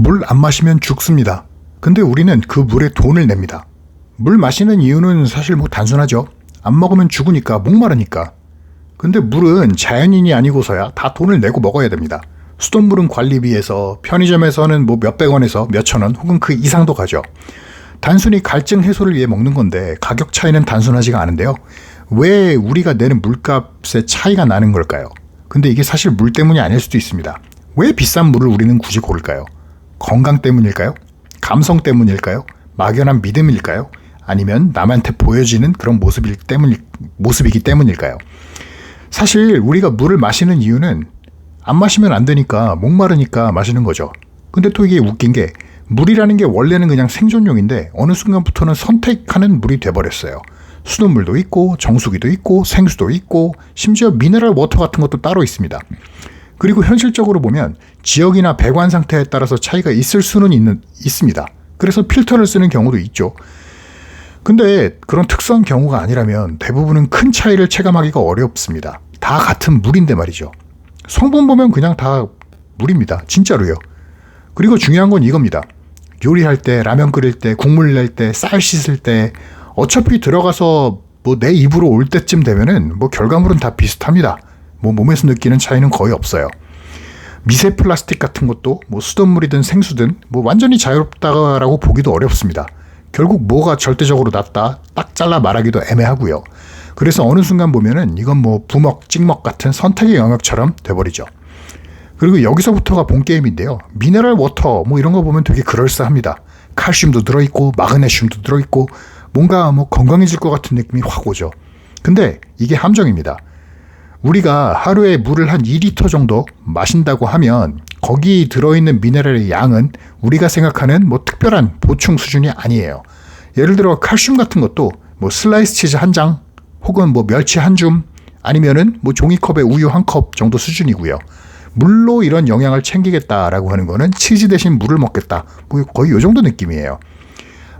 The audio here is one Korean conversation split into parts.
물 안 마시면 죽습니다. 근데 우리는 그 물에 돈을 냅니다. 물 마시는 이유는 사실 단순하죠. 안 먹으면 죽으니까, 목마르니까. 근데 물은 자연인이 아니고서야 다 돈을 내고 먹어야 됩니다. 수돗물은 관리비에서, 편의점에서는 몇백 원에서 몇천 원 혹은 그 이상도 가죠. 단순히 갈증 해소를 위해 먹는 건데 가격 차이는 단순하지가 않은데요. 왜 우리가 내는 물값의 차이가 나는 걸까요? 근데 이게 사실 물 때문이 아닐 수도 있습니다. 왜 비싼 물을 우리는 굳이 고를까요? 건강 때문일까요? 감성 때문일까요? 막연한 믿음일까요? 아니면 남한테 보여지는 그런 모습이기 때문일까요? 사실 우리가 물을 마시는 이유는 안 마시면 안 되니까, 목마르니까 마시는 거죠. 근데 또 이게 웃긴 게, 물이라는 게 원래는 그냥 생존용인데 어느 순간부터는 선택하는 물이 돼버렸어요. 수돗물도 있고 정수기도 있고 생수도 있고 심지어 미네랄 워터 같은 것도 따로 있습니다. 그리고 현실적으로 보면 지역이나 배관 상태에 따라서 차이가 있을 수는 있습니다. 그래서 필터를 쓰는 경우도 있죠. 근데 그런 특수한 경우가 아니라면 대부분은 큰 차이를 체감하기가 어렵습니다. 다 같은 물인데 말이죠. 성분 보면 그냥 다 물입니다. 진짜로요. 그리고 중요한 건 이겁니다. 요리할 때, 라면 끓일 때, 국물 낼 때, 쌀 씻을 때 어차피 들어가서 내 입으로 올 때쯤 되면은 결과물은 다 비슷합니다. 몸에서 느끼는 차이는 거의 없어요. 미세 플라스틱 같은 것도 수돗물이든 생수든 완전히 자유롭다라고 보기도 어렵습니다. 결국 뭐가 절대적으로 낫다 딱 잘라 말하기도 애매하고요. 그래서 어느 순간 보면은 이건 부먹, 찍먹 같은 선택의 영역처럼 돼버리죠. 그리고 여기서부터가 본 게임인데요. 미네랄 워터 이런 거 보면 되게 그럴싸합니다. 칼슘도 들어있고 마그네슘도 들어있고 뭔가 건강해질 것 같은 느낌이 확 오죠. 근데 이게 함정입니다. 우리가 하루에 물을 한 2리터 정도 마신다고 하면 거기 들어있는 미네랄의 양은 우리가 생각하는 특별한 보충 수준이 아니에요. 예를 들어 칼슘 같은 것도 슬라이스 치즈 한 장 혹은 멸치 한 줌 아니면은 종이컵에 우유 한 컵 정도 수준이고요. 물로 이런 영양을 챙기겠다라고 하는 거는 치즈 대신 물을 먹겠다. 거의 이 정도 느낌이에요.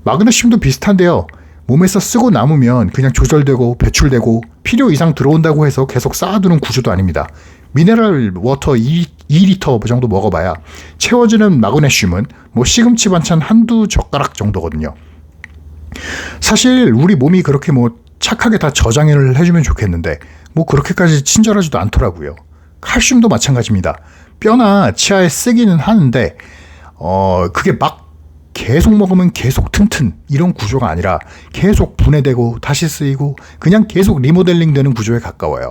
마그네슘도 비슷한데요. 몸에서 쓰고 남으면 그냥 조절되고 배출되고 필요 이상 들어온다고 해서 계속 쌓아두는 구조도 아닙니다. 미네랄 워터 2리터 정도 먹어봐야 채워지는 마그네슘은 시금치 반찬 한두 젓가락 정도거든요. 사실 우리 몸이 그렇게 착하게 다 저장을 해주면 좋겠는데 그렇게까지 친절하지도 않더라고요. 칼슘도 마찬가지입니다. 뼈나 치아에 쓰기는 하는데 그게 계속 먹으면 계속 튼튼 이런 구조가 아니라 계속 분해되고 다시 쓰이고 그냥 계속 리모델링 되는 구조에 가까워요.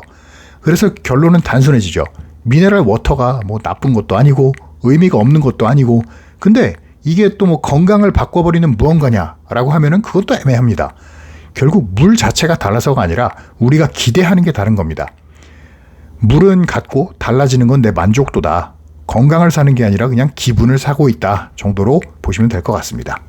그래서 결론은 단순해지죠. 미네랄 워터가 나쁜 것도 아니고 의미가 없는 것도 아니고, 근데 이게 또 건강을 바꿔버리는 무언가냐라고 하면은 그것도 애매합니다. 결국 물 자체가 달라서가 아니라 우리가 기대하는 게 다른 겁니다. 물은 같고 달라지는 건 내 만족도다. 건강을 사는 게 아니라 그냥 기분을 사고 있다 정도로 보시면 될 것 같습니다.